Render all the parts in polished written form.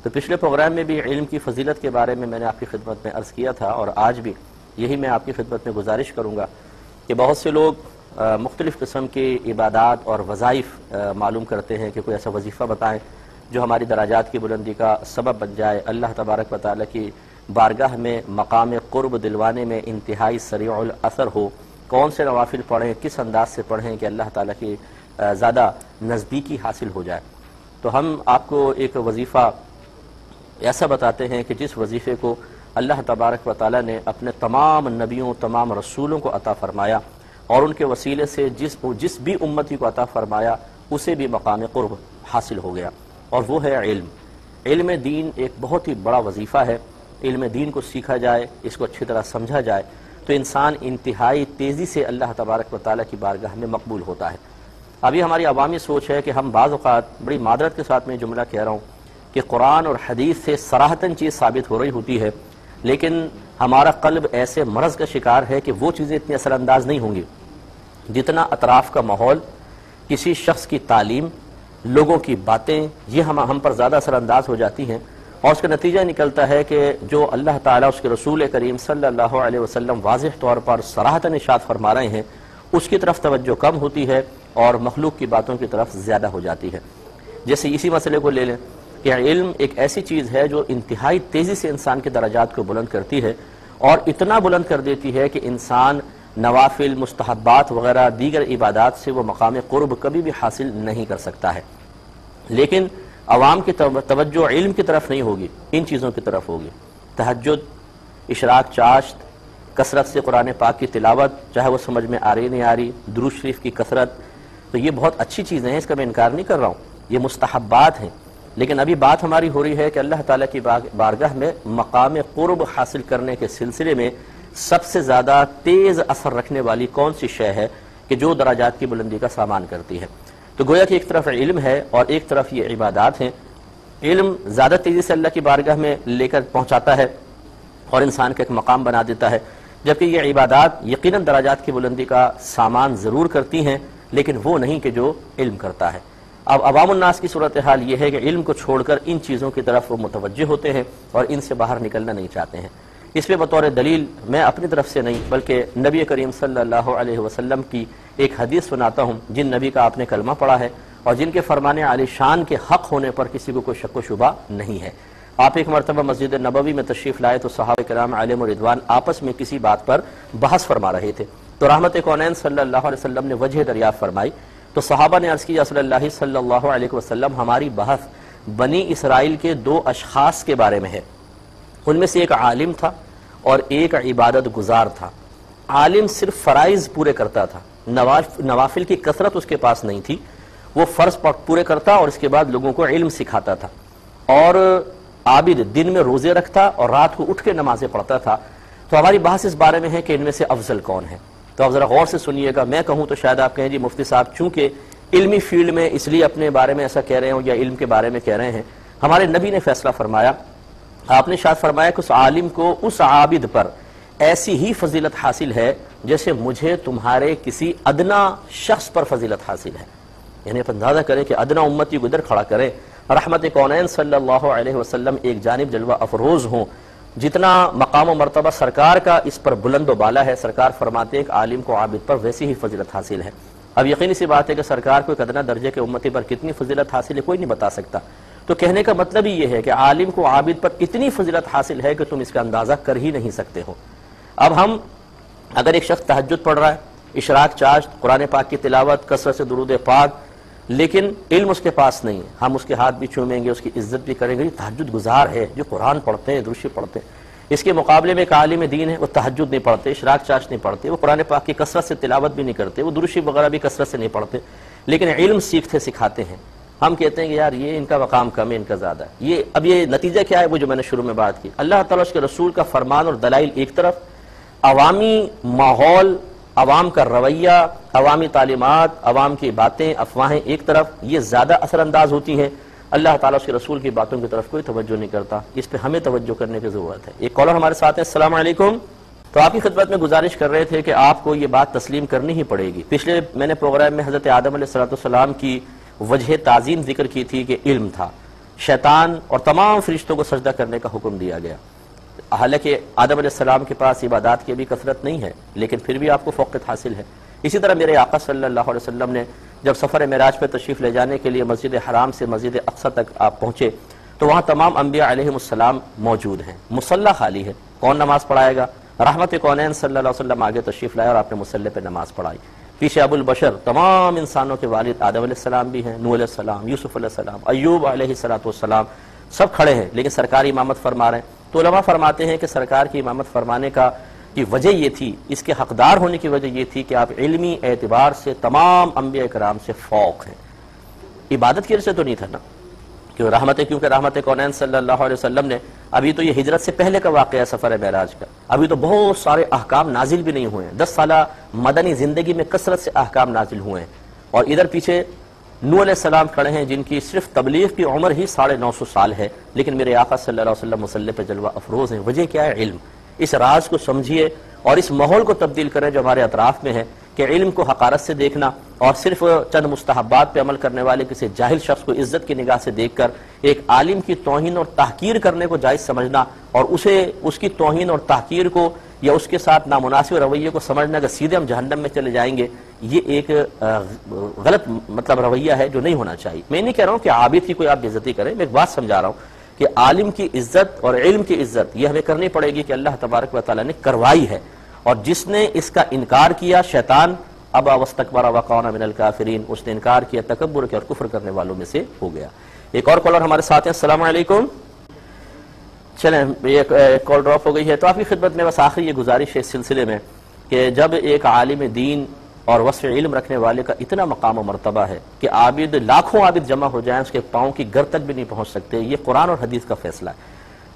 تو پچھلے پروگرام میں بھی علم کی فضیلت کے بارے میں نے آپ کی خدمت میں عرض کیا تھا، اور آج بھی یہی میں آپ کی خدمت میں گزارش کروں گا کہ بہت سے لوگ مختلف قسم کی عبادات اور وظائف معلوم کرتے ہیں کہ کوئی ایسا وظیفہ بتائیں جو ہماری درجات کی بلندی کا سبب بن جائے، اللہ تبارک و تعالیٰ کی بارگاہ میں مقام قرب دلوانے میں انتہائی سریع الاثر ہو، کون سے نوافل پڑھیں، کس انداز سے پڑھیں کہ اللہ تعالیٰ کی زیادہ نزدیکی حاصل ہو جائے۔ تو ہم آپ کو ایک وظیفہ ایسا بتاتے ہیں کہ جس وظیفے کو اللہ تبارک و تعالیٰ نے اپنے تمام نبیوں، تمام رسولوں کو عطا فرمایا، اور ان کے وسیلے سے جس بھی امتی کو عطا فرمایا اسے بھی مقام قرب حاصل ہو گیا، اور وہ ہے علم۔ علم دین ایک بہت ہی بڑا وظیفہ ہے۔ علم دین کو سیکھا جائے، اس کو اچھی طرح سمجھا جائے تو انسان انتہائی تیزی سے اللہ تبارک و تعالیٰ کی بارگاہ میں مقبول ہوتا ہے۔ ابھی ہماری عوامی سوچ ہے کہ ہم بعض اوقات بڑی معذرت کے ساتھ میں جملہ کہہ رہا ہوں کہ قرآن اور حدیث سے صراحتاً چیز ثابت ہو رہی ہوتی ہے، لیکن ہمارا قلب ایسے مرض کا شکار ہے کہ وہ چیزیں اتنی اثر انداز نہیں ہوں گی جتنا اطراف کا ماحول، کسی شخص کی تعلیم، لوگوں کی باتیں، یہ ہم پر زیادہ اثر انداز ہو جاتی ہیں، اور اس کا نتیجہ نکلتا ہے کہ جو اللہ تعالیٰ اس کے رسول کریم صلی اللہ علیہ وسلم واضح طور پر صراحتاً ارشاد فرما رہے ہیں اس کی طرف توجہ کم ہوتی ہے اور مخلوق کی باتوں کی طرف زیادہ ہو جاتی ہے۔ جیسے اسی مسئلے کو لے لیں کہ علم ایک ایسی چیز ہے جو انتہائی تیزی سے انسان کے درجات کو بلند کرتی ہے، اور اتنا بلند کر دیتی ہے کہ انسان نوافل، مستحبات وغیرہ دیگر عبادات سے وہ مقام قرب کبھی بھی حاصل نہیں کر سکتا ہے۔ لیکن عوام کی توجہ علم کی طرف نہیں ہوگی، ان چیزوں کی طرف ہوگی۔ تہجد، اشراق چاشت، کثرت سے قرآن پاک کی تلاوت، چاہے وہ سمجھ میں آ رہی نہیں آ رہی، درود شریف کی کثرت، تو یہ بہت اچھی چیزیں ہیں، اس کا میں انکار نہیں کر رہا ہوں، یہ مستحبات ہیں۔ لیکن ابھی بات ہماری ہو رہی ہے کہ اللہ تعالیٰ کی بارگاہ میں مقام قرب حاصل کرنے کے سلسلے میں سب سے زیادہ تیز اثر رکھنے والی کون سی شے ہے کہ جو درجات کی بلندی کا سامان کرتی ہے۔ تو گویا کہ ایک طرف علم ہے اور ایک طرف یہ عبادات ہیں۔ علم زیادہ تیزی سے اللہ کی بارگاہ میں لے کر پہنچاتا ہے اور انسان کا ایک مقام بنا دیتا ہے، جبکہ یہ عبادات یقیناً درجات کی بلندی کا سامان ضرور کرتی ہیں، لیکن وہ نہیں کہ جو علم کرتا ہے۔ اب عوام الناس کی صورتحال یہ ہے کہ علم کو چھوڑ کر ان چیزوں کی طرف وہ متوجہ ہوتے ہیں اور ان سے باہر نکلنا نہیں چاہتے ہیں۔ اس پہ بطور دلیل میں اپنی طرف سے نہیں بلکہ نبی کریم صلی اللہ علیہ وسلم کی ایک حدیث سناتا ہوں، جن نبی کا آپ نے کلمہ پڑھا ہے اور جن کے فرمان عالی شان کے حق ہونے پر کسی کو کوئی شک و شبہ نہیں ہے۔ آپ ایک مرتبہ مسجد نبوی میں تشریف لائے تو صحابہ کرام علیہم رضوان آپس میں کسی بات پر بحث فرما رہے تھے، تو رحمت کونین صلی اللہ علیہ وسلم نے وجہ دریافت فرمائی، تو صحابہ نے عرض کی یا رسول اللہ صلی اللہ علیہ وسلم، ہماری بحث بنی اسرائیل کے دو اشخاص کے بارے میں ہے، ان میں سے ایک عالم تھا اور ایک عبادت گزار تھا۔ عالم صرف فرائض پورے کرتا تھا، نوافل کی کثرت اس کے پاس نہیں تھی، وہ فرض پورے کرتا اور اس کے بعد لوگوں کو علم سکھاتا تھا، اور عابد دن میں روزے رکھتا اور رات کو اٹھ کے نمازیں پڑھتا تھا۔ تو ہماری بحث اس بارے میں ہے کہ ان میں سے افضل کون ہے۔ تو آپ ذرا غور سے سنیے گا، میں کہوں تو شاید آپ کہیں جی مفتی صاحب چونکہ علمی فیلڈ میں اس لیے اپنے بارے میں ایسا کہہ رہے ہوں یا علم کے بارے میں کہہ رہے ہیں۔ ہمارے نبی نے فیصلہ فرمایا، آپ نے شاید فرمایا کہ اس عالم کو، اس عابد پر ایسی ہی فضیلت حاصل ہے جیسے مجھے تمہارے کسی ادنا شخص پر فضیلت حاصل ہے۔ یعنی آپ اندازہ کریں کہ ادنا امتی کو ادھر کھڑا کریں، رحمت کونین صلی اللہ علیہ وسلم ایک جانب جلوہ افروز ہوں، جتنا مقام و مرتبہ سرکار کا اس پر بلند و بالا ہے، سرکار فرماتے ہیں کہ عالم کو عابد پر ویسی ہی فضیلت حاصل ہے۔ اب یقینی سی بات ہے کہ سرکار کو ایک ادنا درجے کے امتی پر کتنی فضیلت حاصل ہے کوئی نہیں بتا سکتا۔ تو کہنے کا مطلب ہی یہ ہے کہ عالم کو عابد پر اتنی فضیلت حاصل ہے کہ تم اس کا اندازہ کر ہی نہیں سکتے ہو۔ اب ہم اگر ایک شخص تہجد پڑھ رہا ہے، اشراق چاشت، قرآن پاک کی تلاوت، کثرت سے درود پاک، لیکن علم اس کے پاس نہیں ہے، ہم اس کے ہاتھ بھی چومیں گے، اس کی عزت بھی کریں گے، یہ تہجد گزار ہے جو قرآن پڑھتے ہیں، درود پڑھتے ہیں۔ اس کے مقابلے میں ایک عالم دین ہے، وہ تہجد نہیں پڑھتے، اشراق چاشت نہیں پڑھتے، وہ قرآن پاک کی کثرت سے تلاوت بھی نہیں کرتے، وہ درود وغیرہ بھی کثرت سے نہیں پڑھتے، لیکن علم سیکھتے سکھاتے ہیں۔ ہم کہتے ہیں کہ یار یہ ان کا مقام کم ہے، ان کا زیادہ ہے۔ اب یہ نتیجہ کیا ہے؟ وہ جو میں نے شروع میں بات کی، اللہ تعالیٰ اس کے رسول کا فرمان اور دلائل ایک طرف، عوامی ماحول، عوام کا رویہ، عوامی تعلیمات، عوام کی باتیں، افواہیں ایک طرف، یہ زیادہ اثر انداز ہوتی ہیں۔ اللہ تعالیٰ اس کے رسول کی باتوں کی طرف کوئی توجہ نہیں کرتا، اس پہ ہمیں توجہ کرنے کی ضرورت ہے۔ ایک کالر ہمارے ساتھ ہے، السلام علیکم۔ تو آپ کی خدمت میں گزارش کر رہے تھے کہ آپ کو یہ بات تسلیم کرنی ہی پڑے گی۔ پچھلے میں نے پروگرام میں حضرت آدم علیہ السلام کی وجہ تعظیم ذکر کی تھی کہ علم تھا، شیطان اور تمام فرشتوں کو سجدہ کرنے کا حکم دیا گیا۔ حالانکہ آدم علیہ السلام کے پاس عبادات کی بھی کثرت نہیں ہے، لیکن پھر بھی آپ کو فوقیت حاصل ہے۔ اسی طرح میرے آقا صلی اللہ علیہ وسلم نے جب سفر معراج پہ تشریف لے جانے کے لیے مسجد حرام سے مسجد اقصی تک آپ پہنچے تو وہاں تمام انبیاء علیہم السلام موجود ہیں، مصلی خالی ہے، کون نماز پڑھائے گا؟ رحمت کونین صلی اللہ علیہ وسلم آگے تشریف لائے اور آپ نے مصلی پہ نماز پڑھائی۔ پیچھے ابو البشر تمام انسانوں کے والد آدم علیہ السلام بھی ہیں، نوح علیہ السلام، یوسف علیہ السلام، ایوب علیہ السلام، سب کھڑے ہیں لیکن سرکار امامت فرما رہے ہیں۔ تو علماء فرماتے ہیں کہ سرکار کی امامت فرمانے کی وجہ یہ تھی، اس کے حقدار ہونے کی وجہ یہ تھی کہ آپ علمی اعتبار سے تمام انبیاء کرام سے فوق ہیں۔ عبادت کی وجہ سے تو نہیں تھا نا، کیونکہ رحمت کونین صلی اللہ علیہ وسلم نے، ابھی تو یہ ہجرت سے پہلے کا واقعہ ہے سفر معراج کا، ابھی تو بہت سارے احکام نازل بھی نہیں ہوئے ہیں، 10 سالہ مدنی زندگی میں کثرت سے احکام نازل ہوئے ہیں، اور ادھر پیچھے نوح علیہ السلام کھڑے ہیں جن کی صرف تبلیغ کی عمر ہی 950 سال ہے، لیکن میرے آقا صلی اللہ علیہ وسلم مصلی پہ جلوہ افروز ہیں۔ وجہ کیا ہے؟ علم۔ اس راز کو سمجھیے اور اس ماحول کو تبدیل کریں جو ہمارے اطراف میں ہے کہ علم کو حقارت سے دیکھنا اور صرف چند مستحبات پہ عمل کرنے والے کسی جاہل شخص کو عزت کی نگاہ سے دیکھ کر ایک عالم کی توہین اور تحقیر کرنے کو جائز سمجھنا اور اس کی توہین اور تحقیر کو یا اس کے ساتھ نامناسب رویے کو سمجھنا کہ سیدھے ہم جہنم میں چلے جائیں گے، یہ ایک غلط رویہ ہے جو نہیں ہونا چاہیے۔ میں نہیں کہہ رہا ہوں کہ عابد کی کوئی آپ بے عزتی کریں، میں ایک بات سمجھا رہا ہوں کہ عالم کی عزت اور علم کی عزت یہ ہمیں کرنی پڑے گی کہ اللہ تبارک و تعالیٰ نے کروائی ہے، اور جس نے اس کا انکار کیا شیطان ابا واستکبر وکان من الکافرین، اس نے انکار کیا، تکبر کیا اور کفر کرنے والوں میں سے ہو گیا۔ ایک اور کالر ہمارے ساتھ ہیں، السلام علیکم۔ چلیں یہ کال ڈراپ ہو گئی ہے، تو آپ کی خدمت میں بس آخری یہ گزارش ہے اس سلسلے میں کہ جب ایک عالم دین اور وصف علم رکھنے والے کا اتنا مقام و مرتبہ ہے کہ عابد لاکھوں عابد جمع ہو جائیں اس کے پاؤں کی گر تک بھی نہیں پہنچ سکتے، یہ قرآن اور حدیث کا فیصلہ ہے،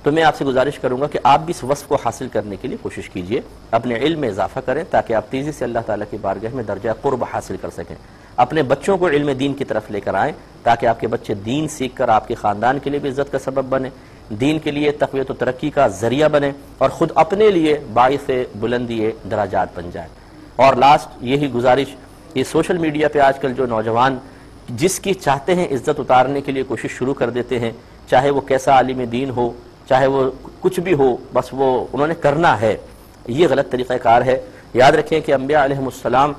تو میں آپ سے گزارش کروں گا کہ آپ بھی اس وصف کو حاصل کرنے کے لیے کوشش کیجئے، اپنے علم میں اضافہ کریں تاکہ آپ تیزی سے اللہ تعالیٰ کی بارگاہ میں درجہ قرب حاصل کر سکیں، اپنے بچوں کو علم دین کی طرف لے کر آئیں تاکہ آپ کے بچے دین سیکھ کر آپ کے خاندان کے لیے بھی عزت کا سبب بنے، دین کے لیے تقویت و ترقی کا ذریعہ بنے اور خود اپنے لیے باعث بلندی درجات بن جائیں۔ اور لاسٹ یہی گزارش، یہ سوشل میڈیا پہ آج کل جو نوجوان جس کی چاہتے ہیں عزت اتارنے کے لیے کوشش شروع کر دیتے ہیں، چاہے وہ کیسا عالم دین ہو، چاہے وہ کچھ بھی ہو، بس وہ انہوں نے کرنا ہے، یہ غلط طریقہ کار ہے۔ یاد رکھیں کہ انبیاء علیہم السلام،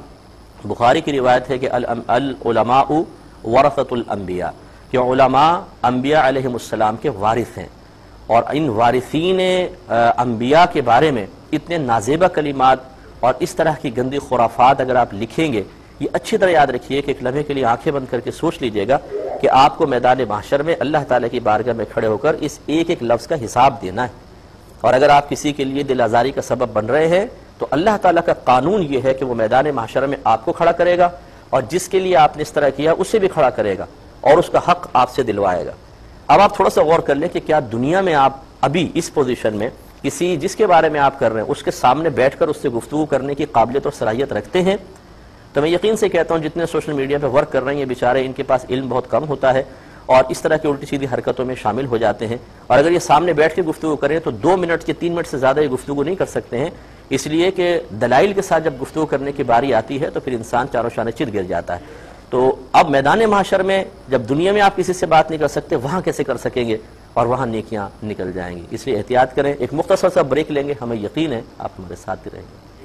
بخاری کی روایت ہے کہ العلماء ورثۃ الانبیاء، کہ علماء انبیاء علیہم السلام کے وارث ہیں، اور ان وارثین انبیاء کے بارے میں اتنے نازیبہ کلمات اور اس طرح کی گندی خرافات اگر آپ لکھیں گے، یہ اچھی طرح یاد رکھیے کہ ایک لمحے کے لیے آنکھیں بند کر کے سوچ لیجئے گا کہ آپ کو میدان محشر میں اللہ تعالیٰ کی بارگاہ میں کھڑے ہو کر اس ایک ایک لفظ کا حساب دینا ہے، اور اگر آپ کسی کے لیے دل آزاری کا سبب بن رہے ہیں تو اللہ تعالیٰ کا قانون یہ ہے کہ وہ میدان محشر میں آپ کو کھڑا کرے گا اور جس کے لیے آپ نے اس طرح کیا اسے بھی کھڑا کرے گا اور اس کا حق آپ سے دلوائے گا۔ اب آپ تھوڑا سا غور کر لیں کہ کیا دنیا میں آپ ابھی اس پوزیشن میں کسی جس کے بارے میں آپ کر رہے ہیں اس کے سامنے بیٹھ کر اس سے گفتگو کرنے کی قابلیت اور صلاحیت رکھتے ہیں؟ تو میں یقین سے کہتا ہوں جتنے سوشل میڈیا پہ ورک کر رہے ہیں یہ بیچارے، ان کے پاس علم بہت کم ہوتا ہے اور اس طرح کی الٹی سیدھی حرکتوں میں شامل ہو جاتے ہیں، اور اگر یہ سامنے بیٹھ کے گفتگو کریں تو 2 منٹ کے 3 منٹ سے زیادہ یہ گفتگو نہیں کر سکتے ہیں، اس لیے کہ دلائل کے ساتھ جب گفتگو کرنے کی باری آتی ہے تو پھر انسان چاروں شانے چت گر جاتا ہے۔ تو اب میدان محشر میں جب دنیا میں آپ کسی سے بات نہیں کر سکتے، وہاں کیسے کر سکیں گے، اور وہاں نیکیاں نکل جائیں گی، اس لیے احتیاط کریں۔ ایک مختصر سا بریک لیں گے، ہمیں یقین ہے آپ ہمارے ساتھ ہی رہیں گے۔